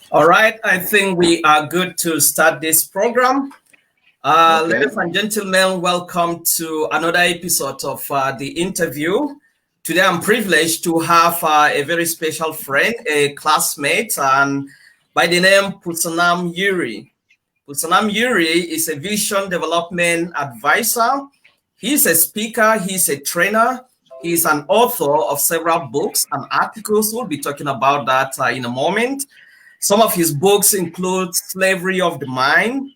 All right, I think we are good to start this program. Okay. Ladies and gentlemen, welcome to another episode of the interview. Today, I'm privileged to have a very special friend, a classmate, and by the name Pussonam Yiri. Pussonam Yiri is a vision development advisor. He's a speaker, he's a trainer, he's an author of several books and articles. We'll be talking about that in a moment. Some of his books include Slavery of the Mind,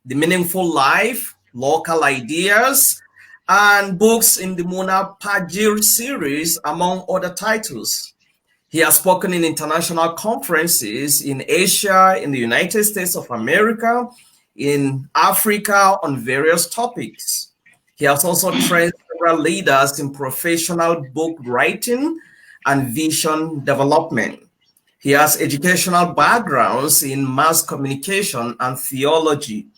The Meaningful Life, Local Ideas, and books in the Mona Pajir series, among other titles. He has spoken in international conferences in Asia, in the United States of America, in Africa on various topics. He has also trained several leaders in professional book writing and vision development. He has educational backgrounds in mass communication and theology.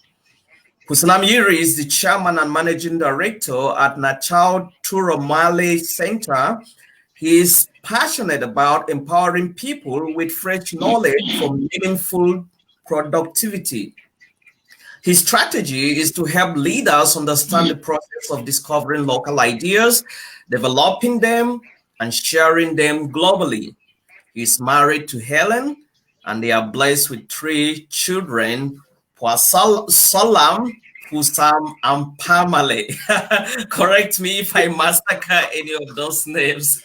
Pussonam Yiri is the chairman and managing director at Nachal Turomale Center. He is passionate about empowering people with fresh knowledge for meaningful productivity. His strategy is to help leaders understand the process of discovering local ideas, developing them, and sharing them globally. He's married to Helen, and they are blessed with three children, Pussonam, Pussam, and Pamale. Correct me if I massacre any of those names.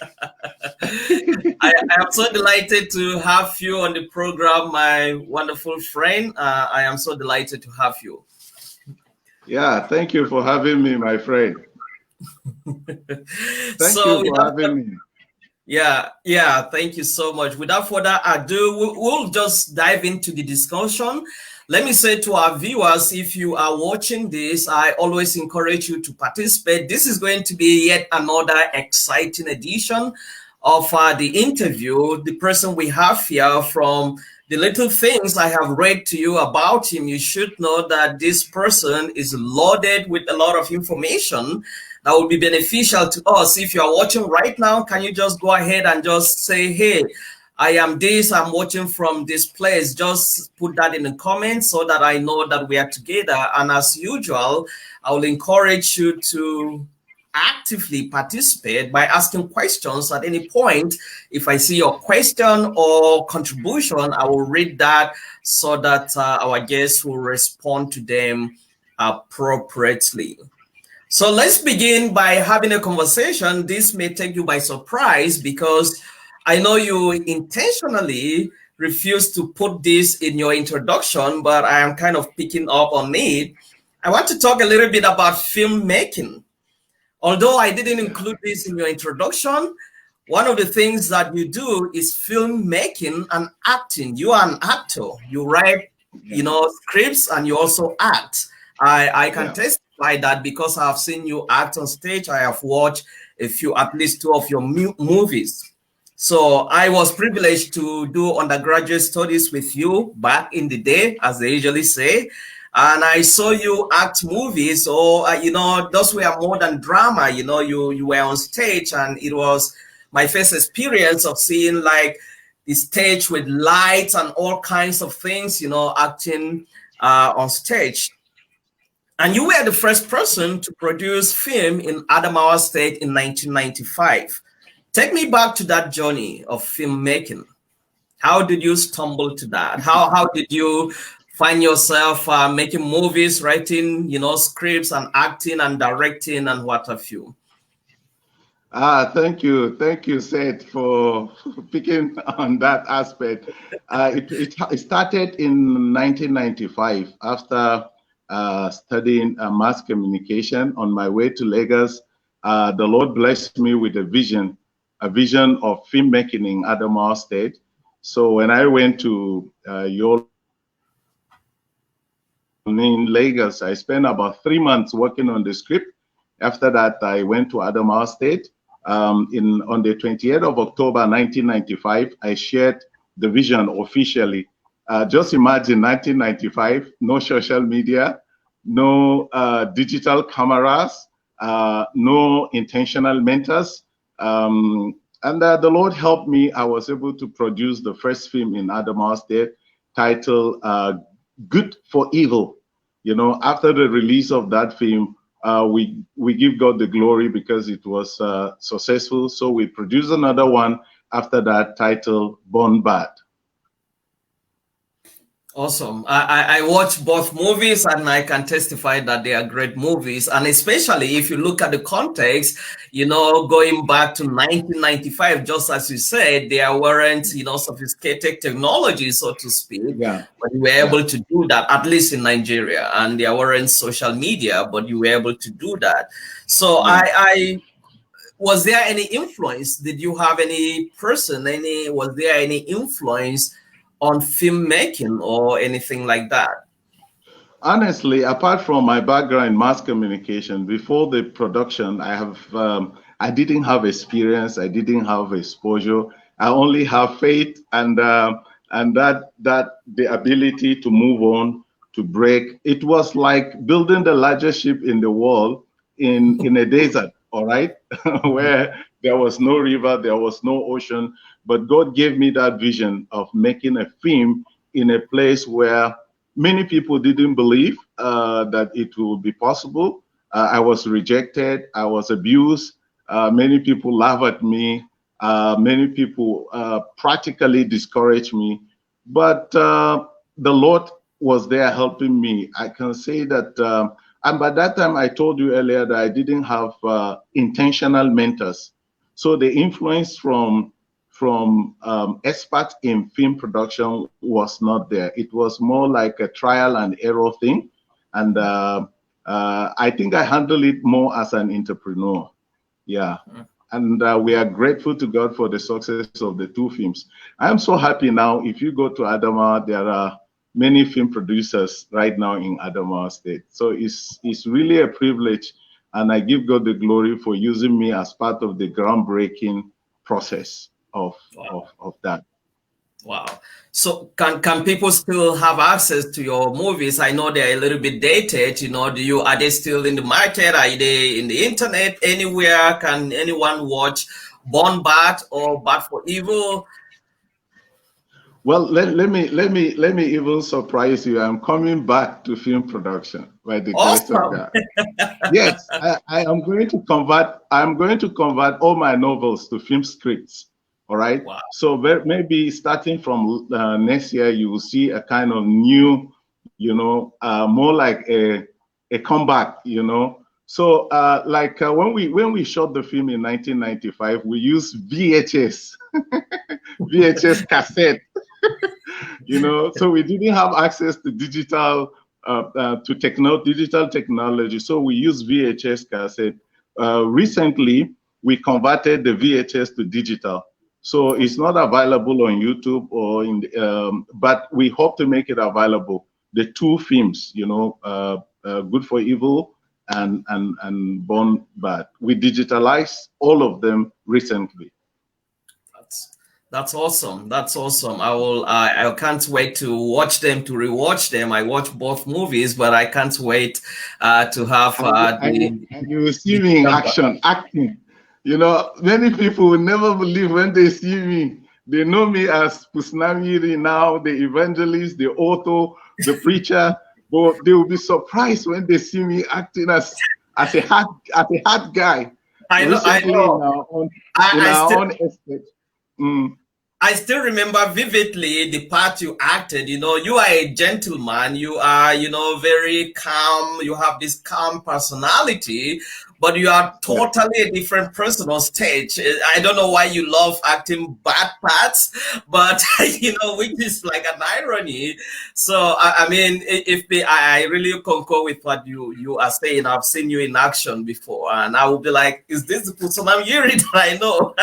I am so delighted to have you on the program, my wonderful friend. I am so delighted to have you. Yeah, thank you for having me, my friend. Thank So, you for having me. yeah, thank you so much. Without further ado, we'll just dive into the discussion. Let me say to our viewers, if you are watching this, I always encourage you to participate. This is going to be yet another exciting edition of the interview. The person we have here, from the little things I have read to you about him, you should know that this person is loaded with a lot of information that will be beneficial to us. If you are watching right now, can you just go ahead and just say, hey, I am this, I'm watching from this place. Just put that in the comments so that I know that we are together. And as usual, I will encourage you to actively participate by asking questions at any point. If I see your question or contribution, I will read that so that our guests will respond to them appropriately. So let's begin by having a conversation. This may take you by surprise because I know you intentionally refused to put this in your introduction, but I am kind of picking up on it. I want to talk a little bit about filmmaking. Although I didn't Yeah. include this in your introduction, one of the things that you do is filmmaking and acting. You are an actor. You write, Yeah. scripts, and you also act. I can Yeah. testify that because I have seen you act on stage. I have watched at least two of your movies. So I was privileged to do undergraduate studies with you back in the day, as they usually say. And I saw you act movies, or those were more than drama. You were on stage, and it was my first experience of seeing like the stage with lights and all kinds of things. Acting on stage. And you were the first person to produce film in Adamawa State in 1995. Take me back to that journey of filmmaking. How did you stumble to that? How did you find yourself making movies, writing, scripts and acting and directing and what have you? Thank you. Thank you, Seth, for picking on that aspect. It started in 1995 after studying mass communication on my way to Lagos. The Lord blessed me with a vision of filmmaking in Adamawa State. So when I went to your in Lagos, I spent about 3 months working on the script. After that, I went to Adamawa State. On the 28th of October 1995, I shared the vision officially. Just imagine 1995, no social media, no digital cameras, no intentional mentors. And the Lord helped me. I was able to produce the first film in Adamawa State titled Good for Evil. You know, after the release of that film, we give God the glory because it was successful. So we produced another one after that titled Born Bad. Awesome. I watched both movies and I can testify that they are great movies. And especially if you look at the context, you know, going back to 1995, just as you said, there weren't, you know, sophisticated technology, so to speak. Yeah. But you were able to do that, at least in Nigeria. And there weren't social media, but you were able to do that. So was there any influence? Did you have any person, was there any influence on filmmaking or anything like that? Honestly, apart from my background in mass communication, before the production, I didn't have experience. I didn't have exposure. I only have faith and that the ability to move on, to break. It was like building the largest ship in the world in a desert. All right, where there was no river, there was no ocean, but God gave me that vision of making a film in a place where many people didn't believe that it would be possible. I was rejected. I was abused. Many people laugh at me. Many people practically discouraged me. But the Lord was there helping me. I can say that, and by that time, I told you earlier that I didn't have intentional mentors. So the influence from experts in film production was not there. It was more like a trial and error thing. And I think I handle it more as an entrepreneur. Yeah. And we are grateful to God for the success of the two films. I am so happy now. If you go to Adamawa, there are many film producers right now in Adamawa State. So it's really a privilege. And I give God the glory for using me as part of the groundbreaking process of that. Wow. So can people still have access to your movies? I know they're a little bit dated, you know, are they still in the market? Are they in the internet anywhere? Can anyone watch Born Bad or Bad for Evil? Well, let me even surprise you. I'm coming back to film production by the grace of God. Yes, I am going to convert. I'm going to convert all my novels to film scripts. All right. Wow. So maybe starting from next year, you will see a kind of new, you know, more like a comeback, you know. So when we shot the film in 1995, we used VHS, VHS cassette, you know. So we didn't have access to digital digital technology. So we used VHS cassette. Recently, we converted the VHS to digital. So it's not available on YouTube or but we hope to make it available. The two films, you know, Good for Evil and Born Bad. We digitalized all of them recently. That's awesome. That's awesome. I can't wait to watch them, to rewatch them. I watch both movies, but I can't wait to have and you will see me in acting. You know, many people will never believe when they see me. They know me as Pussonam Yiri now, the evangelist, the author, the preacher. But they will be surprised when they see me acting as a hard guy. I know. I still remember vividly the part you acted. You know, you are a gentleman. You are, you know, very calm. You have this calm personality, but you are totally a different person on stage. I don't know why you love acting bad parts, but you know, which is like an irony. So I mean, I really concur with what you are saying. I've seen you in action before, and I will be like, "Is this the Pussonam Yiri that I know?"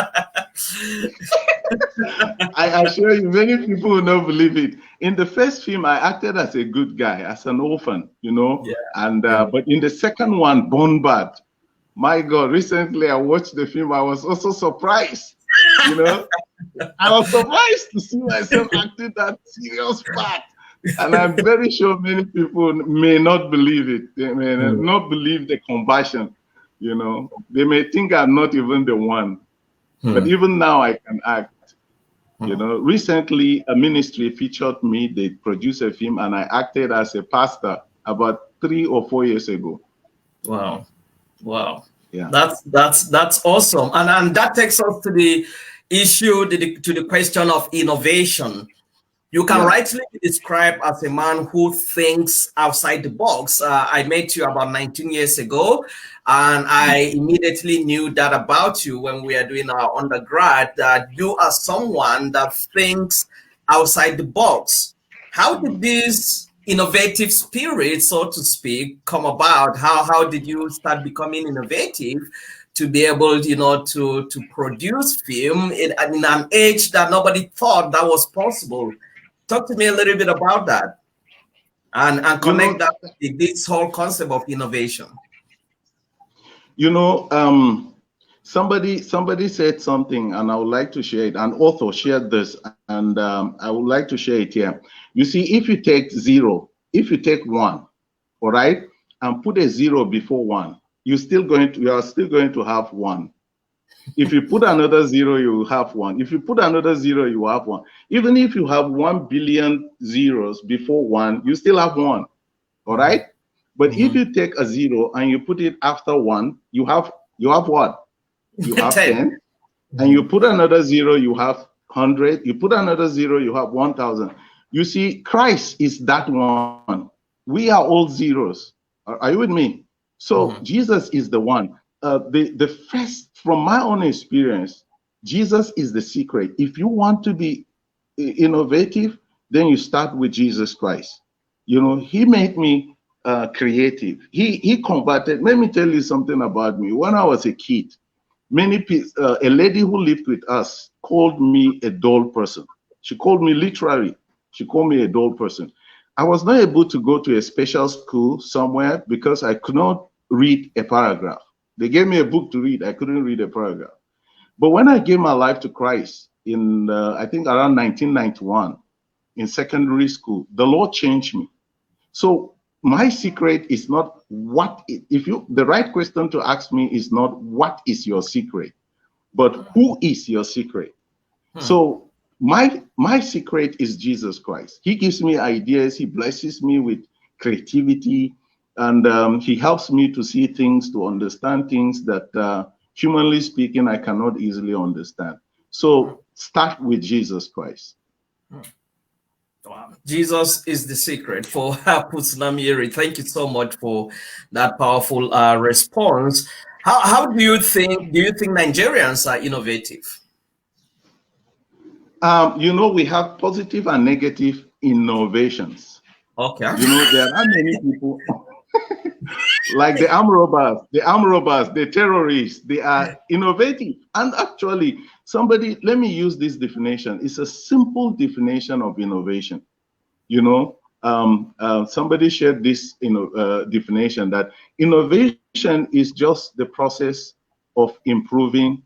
I assure you, many people will not believe it. In the first film, I acted as a good guy, as an orphan, you know. Yeah. And but in the second one, Born Bad, my God, recently I watched the film. I was also surprised, you know. I was surprised to see myself acting that serious part. And I'm very sure many people may not believe it. They may not believe the compassion, you know. They may think I'm not even the one. But even now I can act. You know, recently a ministry featured me. They produced a film, and I acted as a pastor about 3 or 4 years ago. Wow. Wow. Yeah. That's awesome. And that takes us to the issue, to the question of innovation. You can rightly be described as a man who thinks outside the box. I met you about 19 years ago, and I immediately knew that about you when we are doing our undergrad, that you are someone that thinks outside the box. How did this innovative spirit, so to speak, come about? How did you start becoming innovative to be able, to produce film in an age that nobody thought that was possible? Talk to me a little bit about that, and connect that with this whole concept of innovation. Somebody said something, and I would like to share it. An author shared this, and I would like to share it here. You see, if you take 0, if you take 1, all right, and put a 0 before 1, you are still going to have 1. If you put another 0, you will have 1. If you put another 0, you will have 1. Even if you have 1 billion zeros before 1, you still have 1. All right? But if you take a 0 and you put it after 1, you have what? You have 10. And you put another 0, you have 100. You put another 0, you have 1,000. You see, Christ is that one. We are all zeros. Are you with me? So Jesus is the one. The first, from my own experience, Jesus is the secret. If you want to be innovative, then you start with Jesus Christ. You know, he made me creative. He converted. Let me tell you something about me. When I was a kid, a lady who lived with us called me a dull person. She called me literally. She called me a dull person. I was not able to go to a special school somewhere because I could not read a paragraph. They gave me a book to read. I couldn't read a paragraph. But when I gave my life to Christ in, I think around 1991, in secondary school, the Lord changed me. So my secret is not the right question to ask me is not what is your secret, but who is your secret? So my secret is Jesus Christ. He gives me ideas. He blesses me with creativity, and he helps me to see things, to understand things that, humanly speaking, I cannot easily understand. So start with Jesus Christ. Wow. Jesus is the secret for Pussonam Yiri. Thank you so much for that powerful response. How do you think Nigerians are innovative? We have positive and negative innovations. Okay. There are many people like the armed robbers, the terrorists, they are innovative. And actually, let me use this definition. It's a simple definition of innovation. Somebody shared this definition that innovation is just the process of improving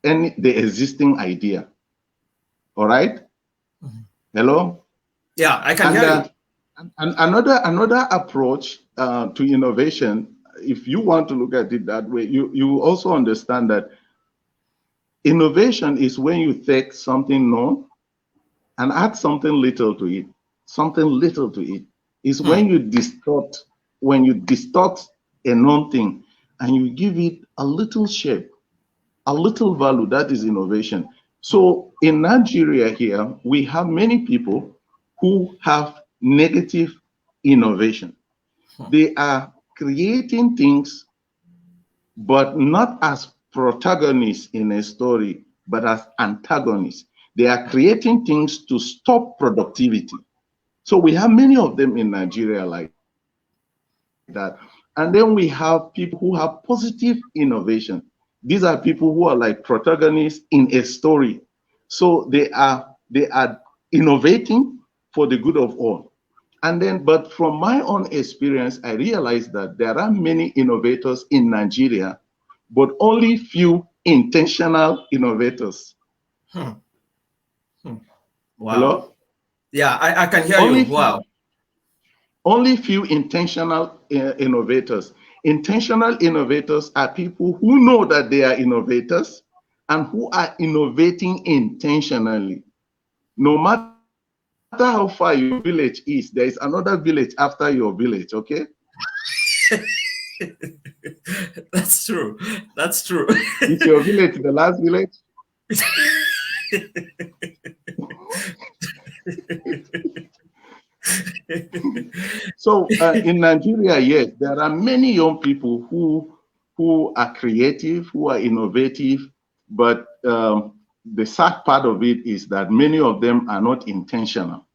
the existing idea. All right? Hello? Yeah, I can hear you. And another approach to innovation, if you want to look at it that way, you also understand that innovation is when you take something known and add something little to it. Something little to it is when you distort a known thing and you give it a little shape, a little value. That is innovation. So in Nigeria here, we have many people who have negative innovation. They are creating things, but not as protagonists in a story, but as antagonists. They are creating things to stop productivity. So we have many of them in Nigeria like that. And then we have people who have positive innovation. These are people who are like protagonists in a story. So they are innovating for the good of all. And then, but from my own experience, I realized that there are many innovators in Nigeria, but only few intentional innovators. Wow. Hello? Yeah, I can hear you. Wow. Only few intentional innovators. Intentional innovators are people who know that they are innovators, and who are innovating intentionally. No matter how far your village is, there is another village after your village, okay? That's true. That's true. Is your village the last village? So in Nigeria, yes, there are many young people who are creative, who are innovative, but the sad part of it is that many of them are not intentional.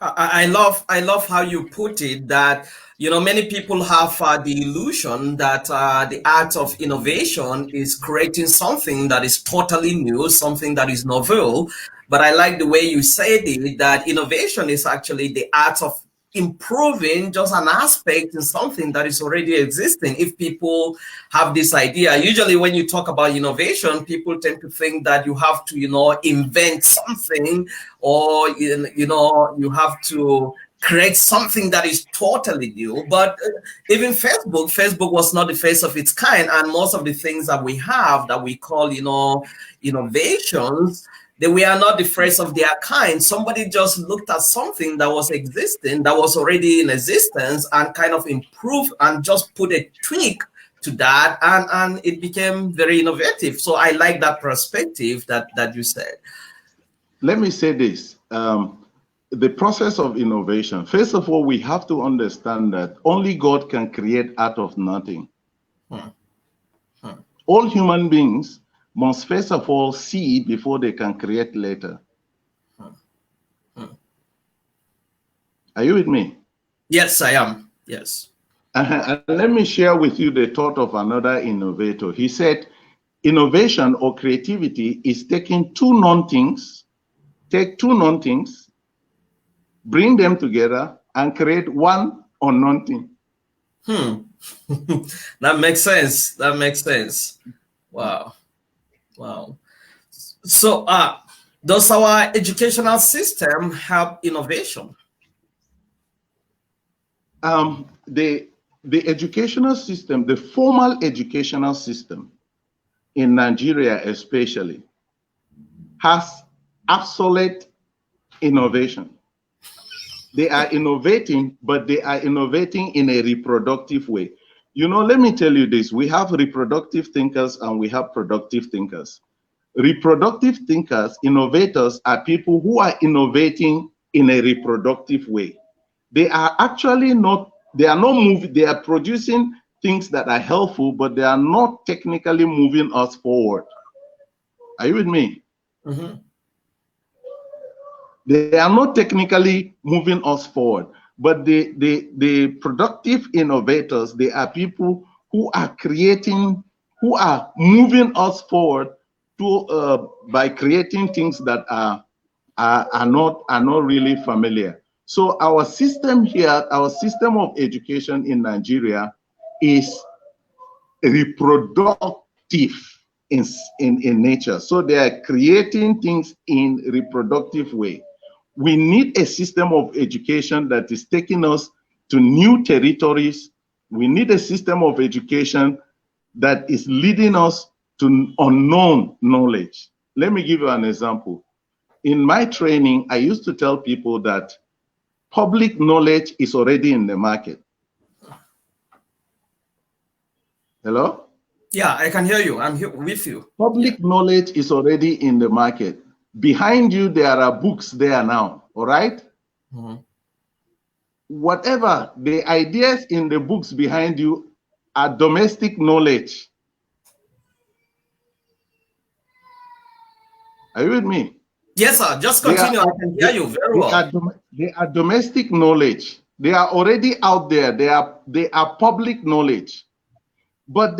I love how you put it, that many people have the illusion that the art of innovation is creating something that is totally new, something that is novel. But I like the way you said it, that innovation is actually the art of improving just an aspect in something that is already existing. If people have this idea, usually when you talk about innovation, people tend to think that you have to invent something, or you have to create something that is totally new. But even Facebook was not the face of its kind, and most of the things that we have that we call innovations, they were not the first of their kind. Somebody just looked at something that was existing, that was already in existence, and kind of improved and just put a tweak to that, and it became very innovative. So I like that perspective that you said. Let me say this. The process of innovation, first of all, we have to understand that only God can create out of nothing. All human beings must first of all see before they can create later. Are you with me? Yes, I am. Yes. And let me share with you the thought of another innovator. He said, innovation or creativity is taking two non-things, bring them together, and create one unknown thing. That makes sense. That makes sense. Wow. So, does our educational system help innovation? The educational system, the formal educational system in Nigeria especially, has absolute innovation. They are innovating, but they are innovating in a reproductive way. Let me tell you this. We have reproductive thinkers and we have productive thinkers. Reproductive thinkers, innovators, are people who are innovating in a reproductive way. They are actually not, they are not moving, they are producing things that are helpful, but they are not technically moving us forward. Are you with me? Mm-hmm. They are not technically moving us forward, but the productive innovators, they are people who are creating, who are moving us forward to by creating things that are not really familiar. So our system here, our system of education in Nigeria is reproductive in nature. So they are creating things in reproductive way. We need a system of education that is taking us to new territories. We need a system of education that is leading us to unknown knowledge. Let me give you an example. In my training, I used to tell people that public knowledge is already in the market. Hello? Yeah, I can hear you. I'm here with you. Public knowledge is already in the market. Behind you, there are books there now, all right? Mm-hmm. Whatever, the ideas in the books behind you are domestic knowledge. Are you with me? Yes, sir. Just continue. I can hear you very well. They are domestic knowledge. They are already out there. They are public knowledge. But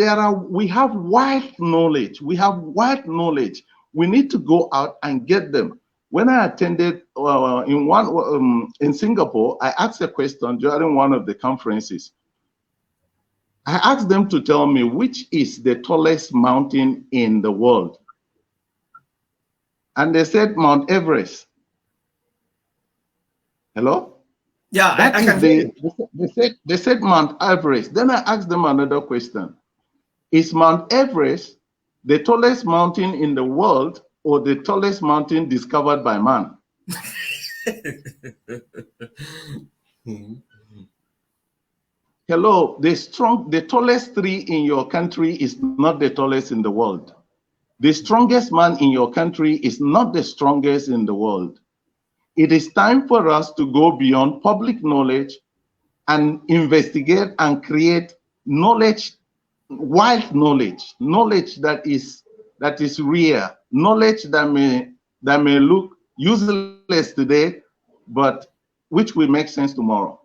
we have wide knowledge. We have wide knowledge. We need to go out and get them. When I attended in Singapore, I asked a question during one of the conferences. I asked them to tell me which is the tallest mountain in the world. And they said Mount Everest. Hello? Yeah, I can hear you. They said Mount Everest. Then I asked them another question. Is Mount Everest the tallest mountain in the world or the tallest mountain discovered by man? Hello, the tallest tree in your country is not the tallest in the world. The strongest man in your country is not the strongest in the world. It is time for us to go beyond public knowledge and investigate and create knowledge, wild knowledge, knowledge that is rare, knowledge that may look useless today, but which will make sense tomorrow.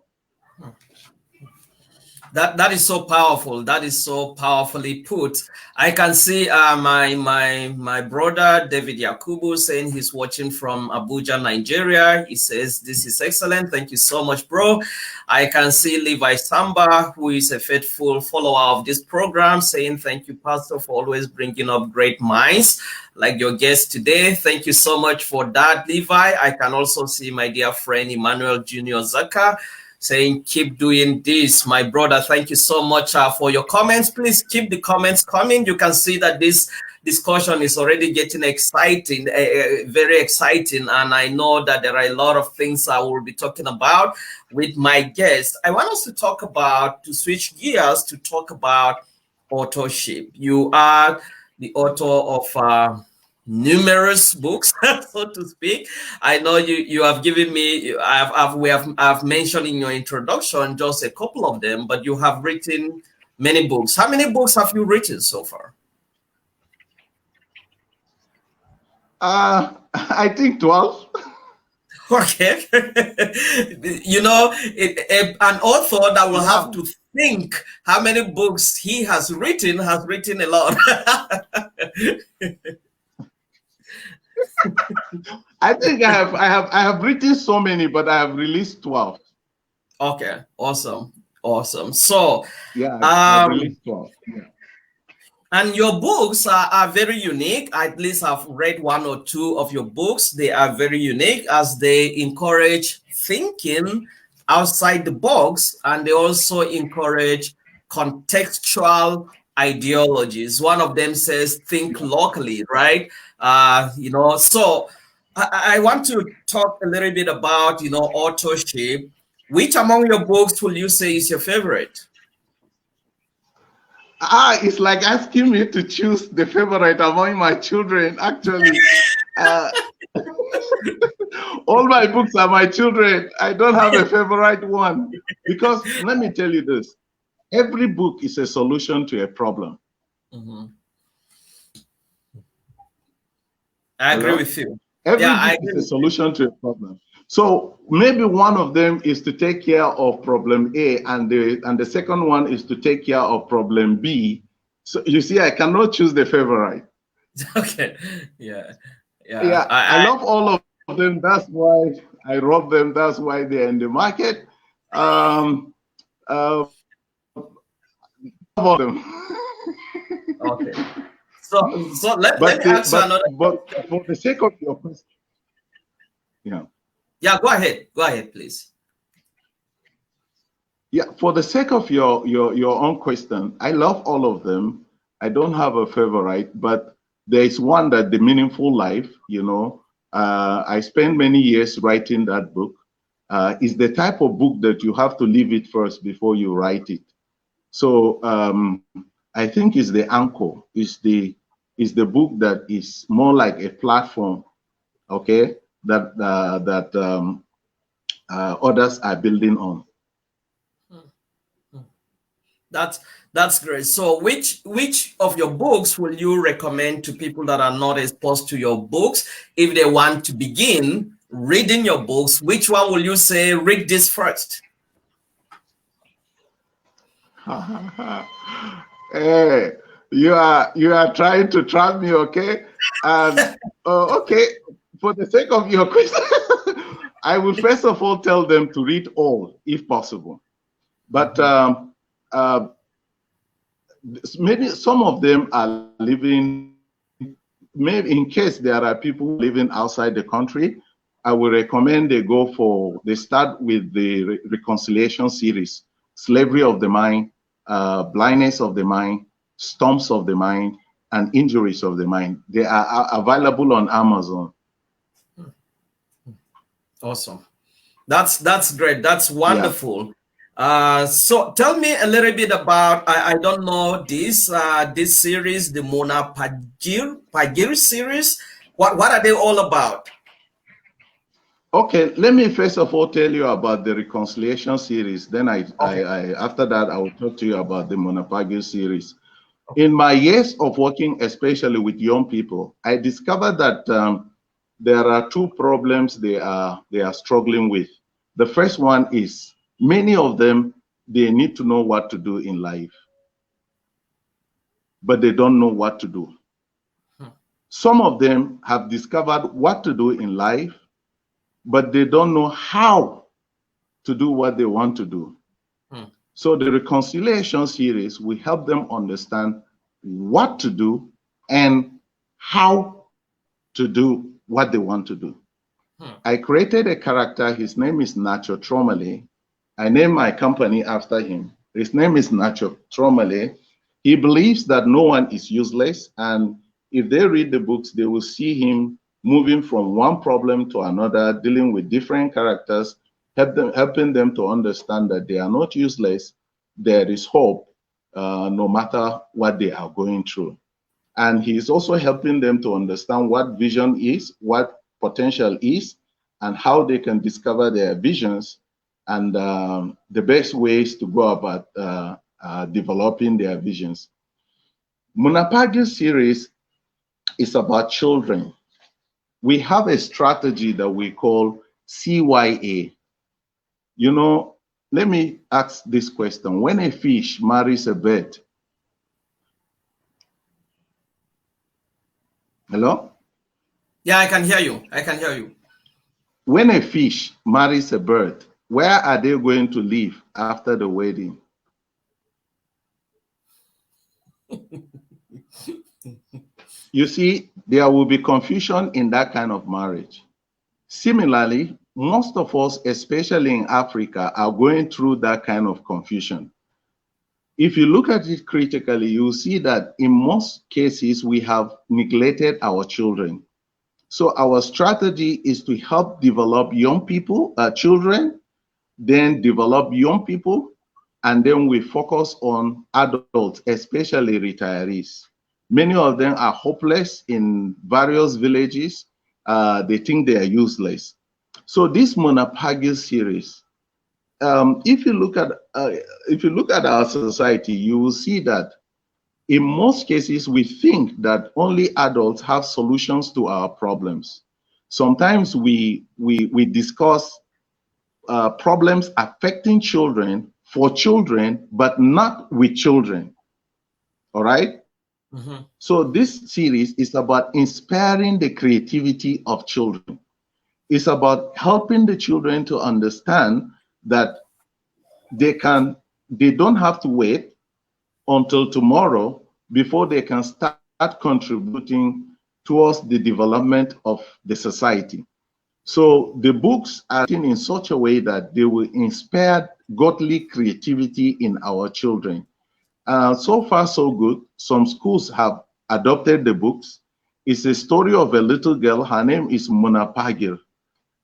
That is so powerful. That is so powerfully put. I can see my brother David Yakubu saying he's watching from Abuja, Nigeria. He says this is excellent. Thank you so much, bro. I can see Levi Samba, who is a faithful follower of this program, saying thank you, Pastor, for always bringing up great minds like your guest today. Thank you so much for that, Levi. I can also see my dear friend Emmanuel Junior Zaka saying, keep doing this. My brother, thank you so much for your comments. Please keep the comments coming. You can see that this discussion is already getting exciting, very exciting. And I know that there are a lot of things I will be talking about with my guests. I want us to switch gears to talk about authorship. You are the author of numerous books, so to speak. I know you have given me, I've mentioned in your introduction just a couple of them, but you have written many books. How many books have you written so far? I think 12. Okay. You know, an author that will have to think how many books he has written a lot. I think I have written so many, but I have released 12. Okay, awesome. So yeah, I've released 12. Yeah. And your books are very unique. At least I've read one or two of your books. They are very unique as they encourage thinking outside the box, and they also encourage contextual ideologies. One of them says think locally, right? So I want to talk a little bit about, authorship. Which among your books will you say is your favorite? It's like asking me to choose the favorite among my children. Actually, all my books are my children. I don't have a favorite one because let me tell you this. Every book is a solution to a problem. Mm-hmm. I agree with you. Every book is a solution to a problem. So maybe one of them is to take care of problem A, and the second one is to take care of problem B. So you see, I cannot choose the favorite. Okay. Yeah. I love all of them. That's why I wrote them. That's why they're in the market. All of them. Okay. So let me ask you another. But for the sake of your question, Yeah, go ahead, please. Yeah, for the sake of your own question, I love all of them. I don't have a favorite, but there is one that The Meaningful Life, I spent many years writing that book. It's the type of book that you have to live it first before you write it. So I think it's the anchor, is the book that is more like a platform, okay, that others are building on. That's great. So which of your books will you recommend to people that are not exposed to your books if they want to begin reading your books? Which one will you say read this first? Hey, you are trying to trap me, okay? And okay, for the sake of your question, I will first of all tell them to read all, if possible. But maybe some of them are living, maybe in case there are people living outside the country, I would recommend they start with the Reconciliation series, Slavery of the Mind, Blindness of the Mind, Storms of the Mind, and Injuries of the Mind. They are available on Amazon. Awesome. That's great. That's wonderful. Yeah. So tell me a little bit about, I don't know this this series, the Mona Pagir series. What are they all about? Okay, let me first of all tell you about the Reconciliation series. Then after that, I will talk to you about the Mona Pagir series. Okay. In my years of working, especially with young people, I discovered that there are two problems they are struggling with. The first one is many of them, they need to know what to do in life, but they don't know what to do. Some of them have discovered what to do in life, but they don't know how to do what they want to do. So the Reconciliation series will help them understand what to do and how to do what they want to do. I created a character. His name is Nacho Tromale. I named my company after him. His name is Nacho Tromale. He believes that no one is useless, and if they read the books, they will see him moving from one problem to another, dealing with different characters, helping them to understand that they are not useless. There is hope, no matter what they are going through. And he's also helping them to understand what vision is, what potential is, and how they can discover their visions, and the best ways to go about developing their visions. Mona Pagir series is about children. We have a strategy that we call CYA. You know, let me ask this question. When a fish marries a bird, hello? Yeah, I can hear you. I can hear you. When a fish marries a bird, where are they going to live after the wedding? You see, there will be confusion in that kind of marriage. Similarly, most of us, especially in Africa, are going through that kind of confusion. If you look at it critically, you'll see that in most cases, we have neglected our children. So our strategy is to help develop young people, children, then develop young people, and then we focus on adults, especially retirees. Many of them are hopeless in various villages. They think they are useless. So this Mona Pagir series, if you look at our society, you will see that in most cases we think that only adults have solutions to our problems. Sometimes we discuss problems affecting children for children, but not with children. All right. So this series is about inspiring the creativity of children. It's about helping the children to understand that they don't have to wait until tomorrow before they can start contributing towards the development of the society. So the books are written in such a way that they will inspire godly creativity in our children. So far, so good. Some schools have adopted the books. It's a story of a little girl. Her name is Mona Pagir.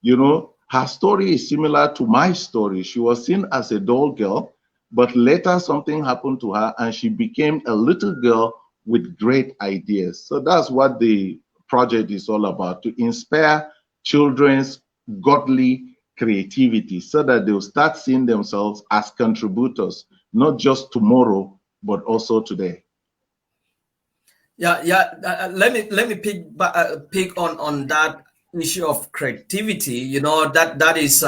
You know, her story is similar to my story. She was seen as a dull girl, but later something happened to her and she became a little girl with great ideas. So that's what the project is all about, to inspire children's godly creativity so that they'll start seeing themselves as contributors, not just tomorrow, but also today. Yeah. Let me pick on that issue of creativity. You know, that is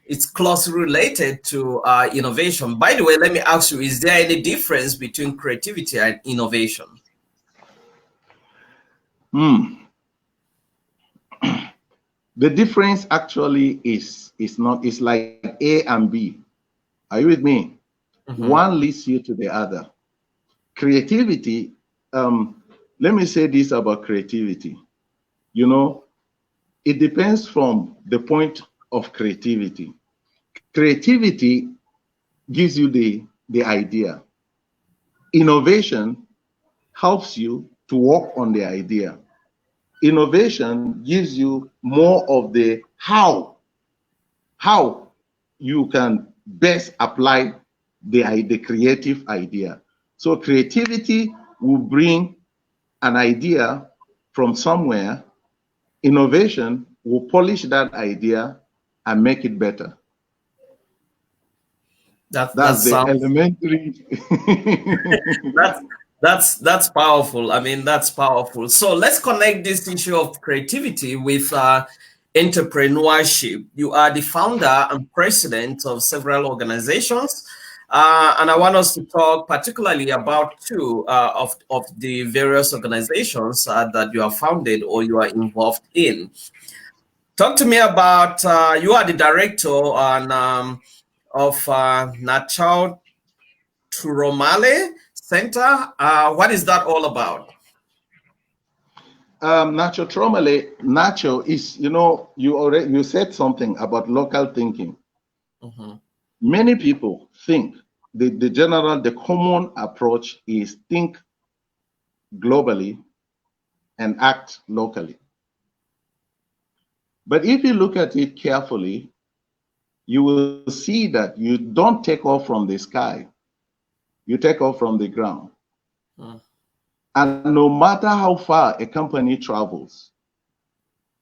it's closely related to innovation. By the way, let me ask you: is there any difference between creativity and innovation? The difference actually is like A and B. Are you with me? One leads you to the other. Creativity, let me say this about creativity. You know, it depends from the point of creativity. Creativity gives you the idea. Innovation helps you to work on the idea. Innovation gives you more of the how you can best apply the creative idea. So creativity will bring an idea from somewhere. Innovation will polish that idea and make it better. That That's the sounds elementary. that's powerful. I mean, that's powerful. So let's connect this issue of creativity with entrepreneurship. You are the founder and president of several organizations, and I want us to talk particularly about two of the various organizations that you have founded or you are involved in. Talk to me about you are the director and of Nacho Turomale Center. What is that all about? Nacho Tromale, Nacho is, you said something about local thinking. Mm-hmm. Many people think the common approach is think globally and act locally. But if you look at it carefully, you will see that you don't take off from the sky, you take off from the ground. And no matter how far a company travels,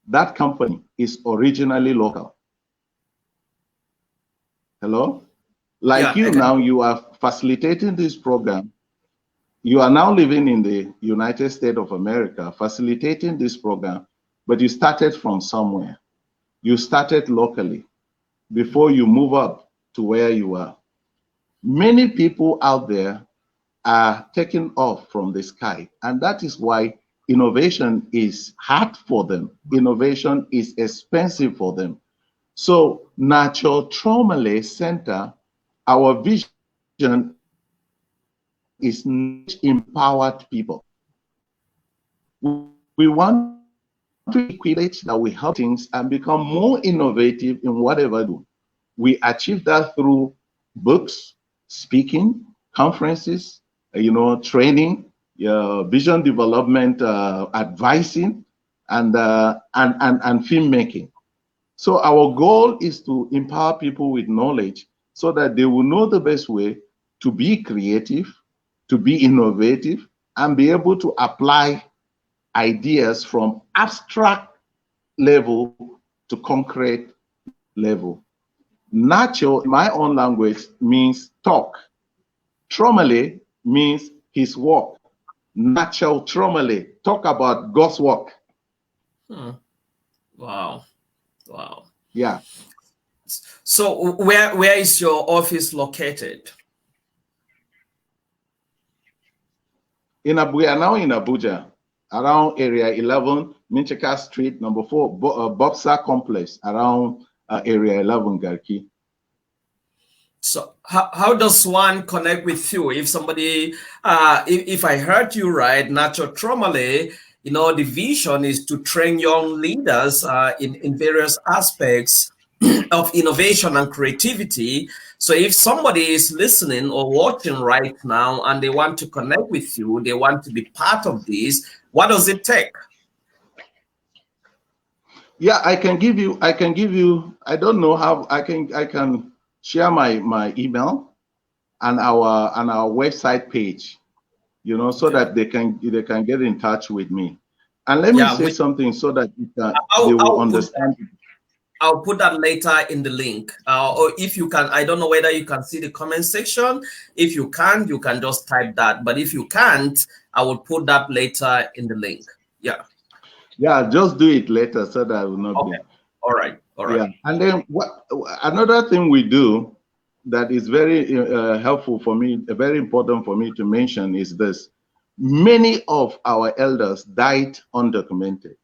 that company is originally local. Hello? Like Yeah, now, you are facilitating this program. You are now living in the United States of America, facilitating this program, but you started from somewhere. You started locally before you move up to where you are. Many people out there are taking off from the sky, and that is why innovation is hard for them. Innovation is expensive for them. So Nacho Tromale Center, our vision is empowered people. We want to equate that we help things and become more innovative in whatever we do. We achieve that through books, speaking, conferences, training, vision development, advising, and filmmaking. So our goal is to empower people with knowledge so that they will know the best way to be creative, to be innovative, and be able to apply ideas from abstract level to concrete level. Nacho, in my own language, means talk. Tromale means his work. Nacho Tromale, talk about God's work. Wow. Wow. Yeah. So where is your office located? We are now in Abuja, around area 11, Minchika Street, number 4, Bobsa Complex, around area 11, Garki. So how does one connect with you? If somebody, if I heard you right, Nacho Tromale, the vision is to train young leaders in various aspects of innovation and creativity. So if somebody is listening or watching right now and they want to connect with you, they want to be part of this, what does it take? Yeah, I can give you, I don't know how, I can share my email and our website page, so that they can get in touch with me. And let me say something so that they will understand. I'll put that later in the link. Or if you can, I don't know whether you can see the comment section. If you can just type that. But if you can't, I will put that later in the link. Yeah. Yeah, just do it later so that I will not be. All right. Yeah. And then another thing we do that is very helpful for me, very important for me to mention is this. Many of our elders died undocumented.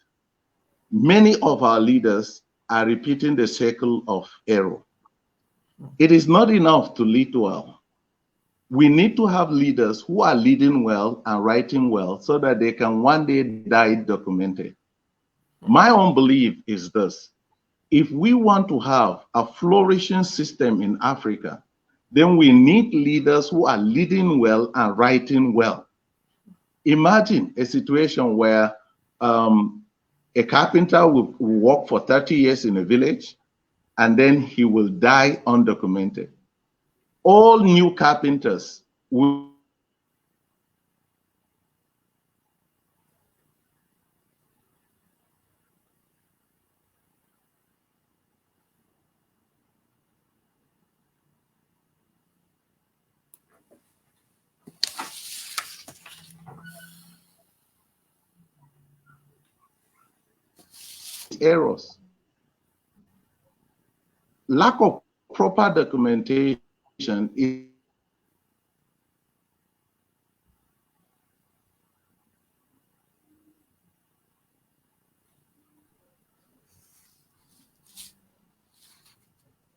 Many of our leaders are repeating the cycle of error. It is not enough to lead well. We need to have leaders who are leading well and writing well so that they can one day die documented. My own belief is this. If we want to have a flourishing system in Africa, then we need leaders who are leading well and writing well. imagine a situation where a carpenter will work for 30 years in a village, and then he will die undocumented. All new carpenters will errors. Lack of proper documentation is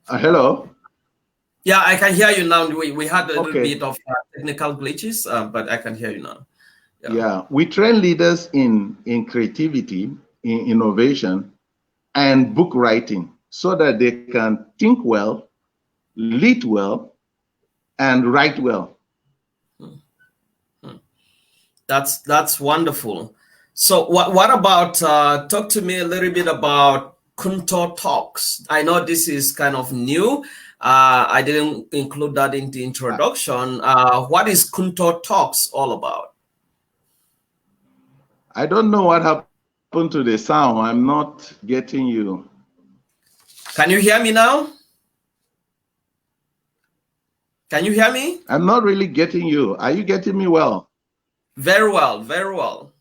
hello? Yeah, I can hear you now. We had a little bit of technical glitches, but I can hear you now. Yeah, we train leaders in creativity, in innovation, and book writing so that they can think well, lead well, and write well. That's wonderful. So what about talk to me a little bit about Kunto Talks? I know this is kind of new. I didn't include that in the introduction. What is Kunto Talks all about? I don't know what happened to the sound. I'm not getting you. Can you hear me now? Can you hear me? I'm not really getting you. Are you getting me well? Very well, very well.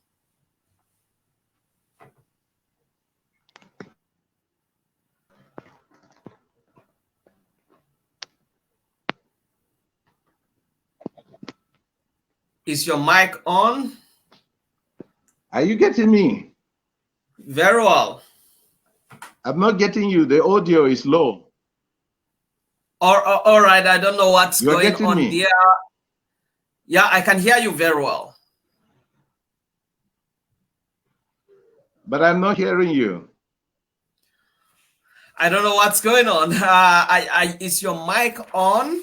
Is your mic on? Are you getting me? Very well. I'm not getting you. The audio is low. All right. I don't know what's You're going getting on me. there. Yeah, I can hear you very well. But I'm not hearing you. I don't know what's going on. Is your mic on?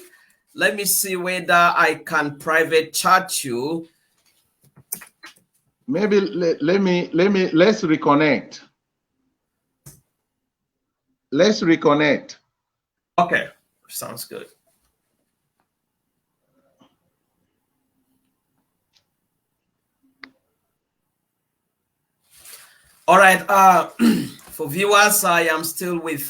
Let me see whether I can private chat you. Maybe let's reconnect. Let's reconnect. Okay, sounds good. All right. For viewers, I am still with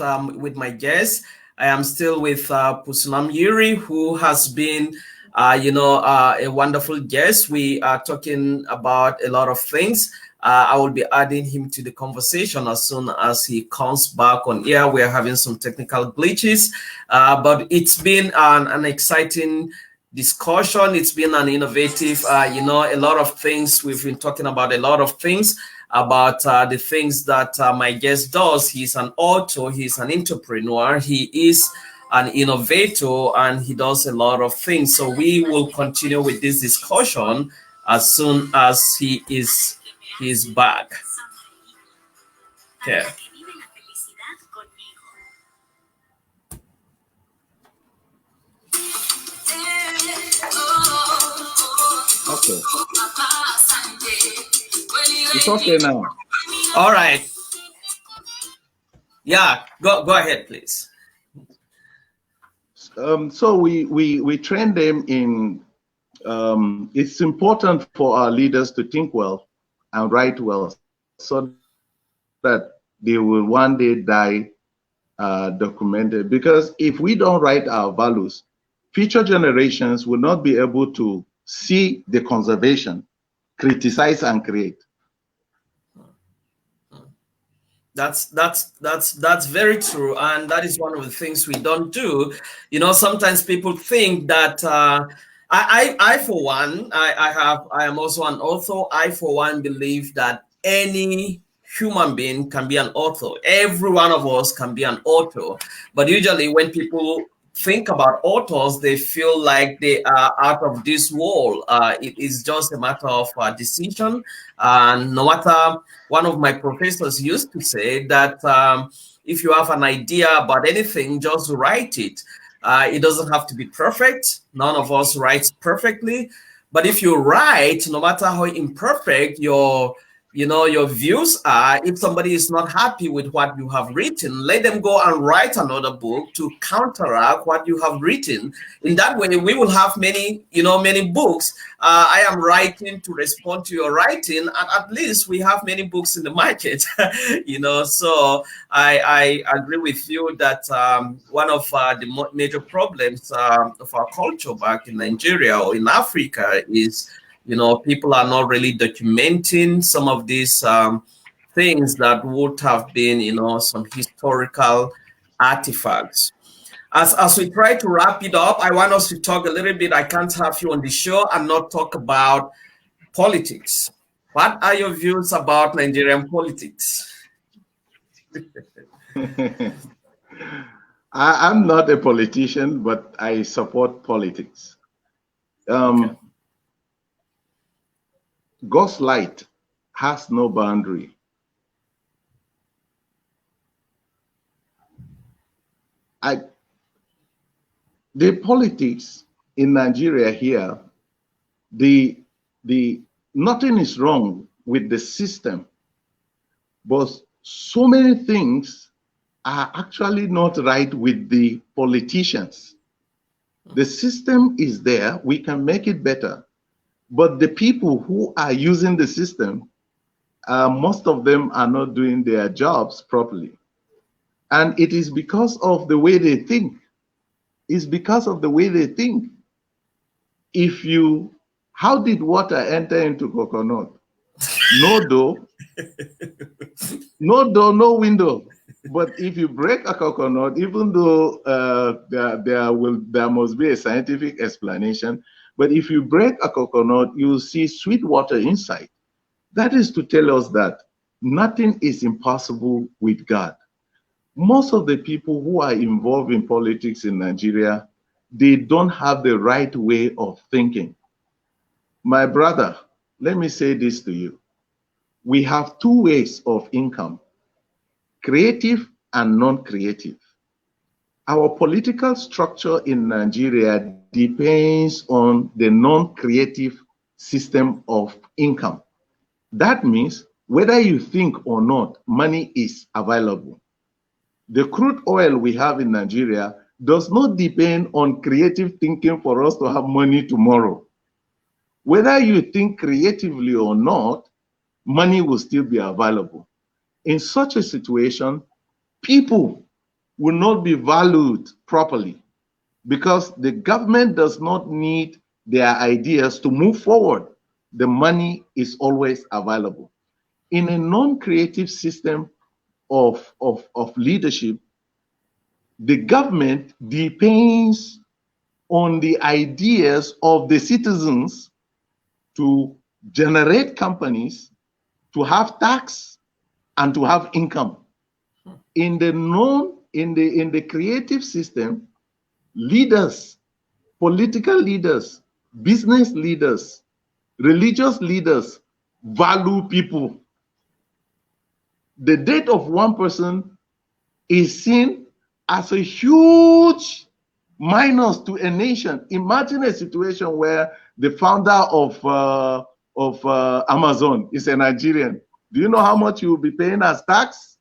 my guest. I am still with Pussonam Yiri, who has been, a wonderful guest. We are talking about a lot of things. I will be adding him to the conversation as soon as he comes back on air. We are having some technical glitches, but it's been an exciting discussion. It's been an innovative, a lot of things. We've been talking about a lot of things about the things that my guest does. He's an author, he's an entrepreneur, he is an innovator, and he does a lot of things. So we will continue with this discussion as soon as he's back. Okay. Okay. It's okay now. All right. Yeah, go ahead, please. So we train them in. It's important for our leaders to think well and write well, so that they will one day die documented. Because if we don't write our values, future generations will not be able to see the conservation, criticize, and create. That's very true, and that is one of the things we don't do. Sometimes people think that I for one, I am also an author. I for one believe that any human being can be an author. Every one of us can be an author. But usually when people think about authors, they feel like they are out of this world. It is just a matter of decision. And no matter, one of my professors used to say that if you have an idea about anything, just write it. It doesn't have to be perfect. None of us writes perfectly. But if you write, no matter how imperfect your your views are, if somebody is not happy with what you have written, let them go and write another book to counteract what you have written. In that way, we will have many, many books. I am writing to respond to your writing, and at least we have many books in the market. So I agree with you that one of the major problems of our culture back in Nigeria or in Africa is, people are not really documenting some of these things that would have been, some historical artifacts. As we try to wrap it up, I want us to talk a little bit. I can't have you on the show and not talk about politics. What are your views about Nigerian politics? I'm not a politician, but I support politics. Okay. God's light has no boundary. The politics in Nigeria here, nothing is wrong with the system, but so many things are actually not right with the politicians. The system is there, we can make it better, but the people who are using the system, most of them are not doing their jobs properly. And it is because of the way they think. It's because of the way they think. How did water enter into coconut? No door, no window. But if you break a coconut, even though there must be a scientific explanation, but if you break a coconut, you'll see sweet water inside. That is to tell us that nothing is impossible with God. Most of the people who are involved in politics in Nigeria, they don't have the right way of thinking. My brother, let me say this to you. We have two ways of income, creative and non-creative. Our political structure in Nigeria depends on the non-creative system of income. That means whether you think or not, money is available. The crude oil we have in Nigeria does not depend on creative thinking for us to have money tomorrow. Whether you think creatively or not, money will still be available. In such a situation, people will not be valued properly because the government does not need their ideas to move forward. The money is always available. In a non-creative system of leadership, the government depends on the ideas of the citizens to generate companies, to have tax, and to have income. In the creative system, leaders, political leaders, business leaders, religious leaders value people. The death of one person is seen as a huge minus to a nation. Imagine a situation where the founder of Amazon is a Nigerian. Do you know how much you will be paying as tax?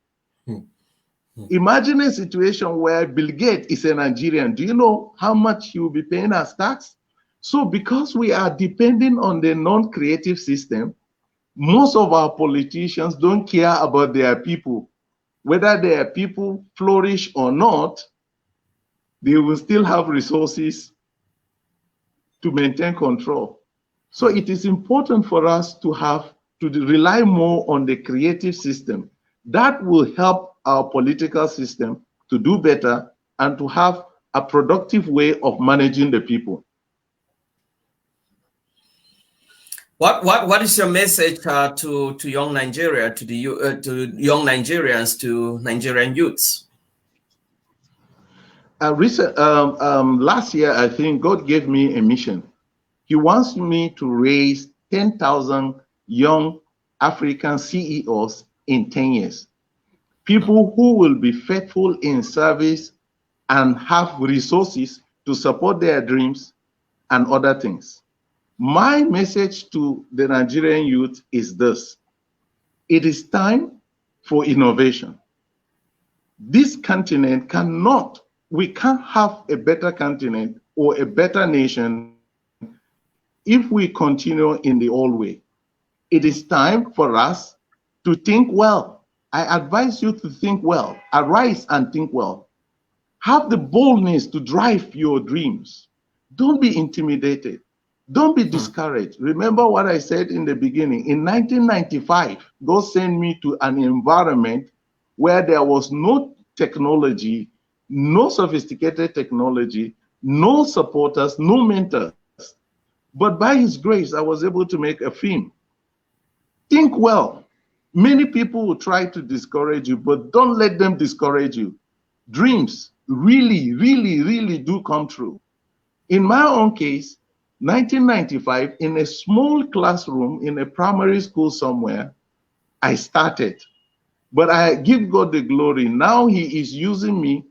Imagine a situation where Bill Gates is a Nigerian. Do you know how much you will be paying as tax? So because we are depending on the non-creative system, most of our politicians don't care about their people. Whether their people flourish or not, they will still have resources to maintain control. So it is important for us to rely more on the creative system. That will help our political system to do better and to have a productive way of managing the people. What is your message to young Nigeria, to young Nigerians, to Nigerian youths? Last year, I think God gave me a mission. He wants me to raise 10,000 young African CEOs in 10 years. People who will be faithful in service and have resources to support their dreams and other things. My message to the Nigerian youth is this: it is time for innovation. This continent we can't have a better continent or a better nation if we continue in the old way. It is time for us to think well. I advise you to think well. Arise and think well. Have the boldness to drive your dreams. Don't be intimidated. Don't be discouraged. Remember what I said in the beginning. In 1995, God sent me to an environment where there was no technology, no sophisticated technology, no supporters, no mentors. But by His grace, I was able to make a film. Think well. Many people will try to discourage you, but don't let them discourage you. Dreams really, really, really do come true. In my own case, 1995, in a small classroom in a primary school somewhere, I started. But I give God the glory. Now He is using me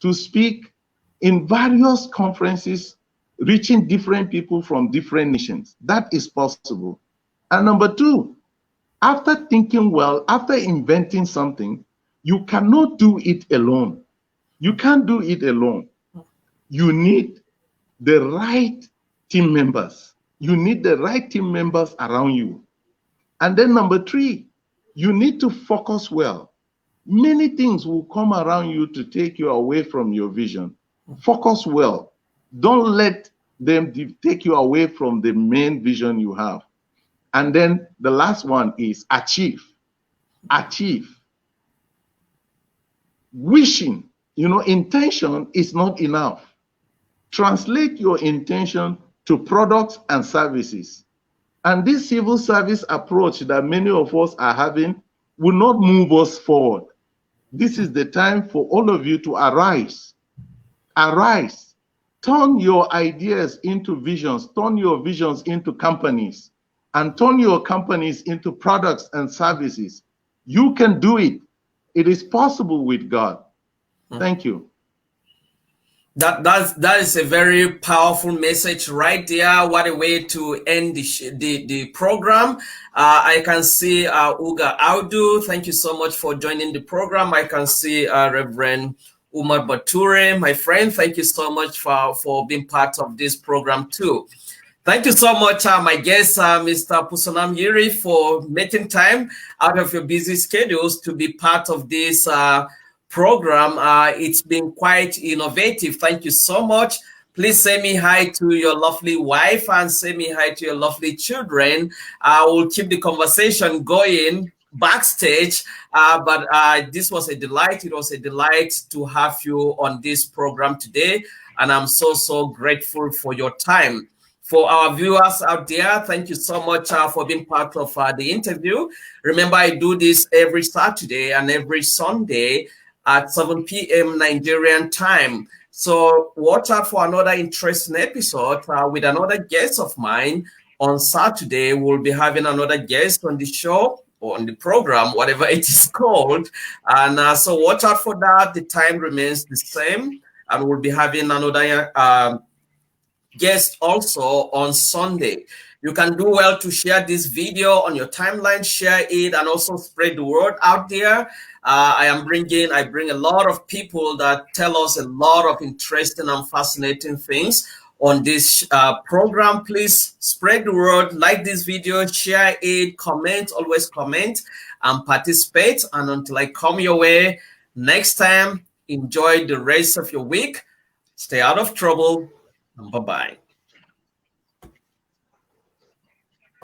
to speak in various conferences, reaching different people from different nations. That is possible. And number two, after thinking well, after inventing something, you cannot do it alone. You can't do it alone. You need the right team members. You need the right team members around you. And then number three, you need to focus well. Many things will come around you to take you away from your vision. Focus well. Don't let them take you away from the main vision you have. And then the last one is achieve. Achieve. Wishing, intention is not enough. Translate your intention to products and services. And this civil service approach that many of us are having will not move us forward. This is the time for all of you to arise. Arise. Turn your ideas into visions. Turn your visions into companies. And turn your companies into products and services. You can do it. It is possible with God. Thank you. That is a very powerful message right there. What a way to end the program. I can see Uga Audu. Thank you so much for joining the program. I can see Reverend Umar Bature, my friend. Thank you so much for being part of this program too. Thank you so much, my guest, Mr. Pussonam Yiri, for making time out of your busy schedules to be part of this program. It's been quite innovative. Thank you so much. Please say me hi to your lovely wife and say me hi to your lovely children. I will keep the conversation going backstage, but this was a delight. It was a delight to have you on this program today, and I'm so grateful for your time. For our viewers out there, thank you so much for being part of the interview. Remember, I do this every Saturday and every Sunday at 7 p.m. Nigerian time. So watch out for another interesting episode with another guest of mine. On Saturday, we'll be having another guest on the show or on the program, whatever it is called. And so watch out for that. The time remains the same. And we'll be having another guest also on Sunday. You can do well to share this video on your timeline, share it, and also spread the word out there. I bring a lot of people that tell us a lot of interesting and fascinating things on this program. Please spread the word, like this video, share it, comment, always comment and participate. And until I come your way next time, enjoy the rest of your week. Stay out of trouble. Bye-bye.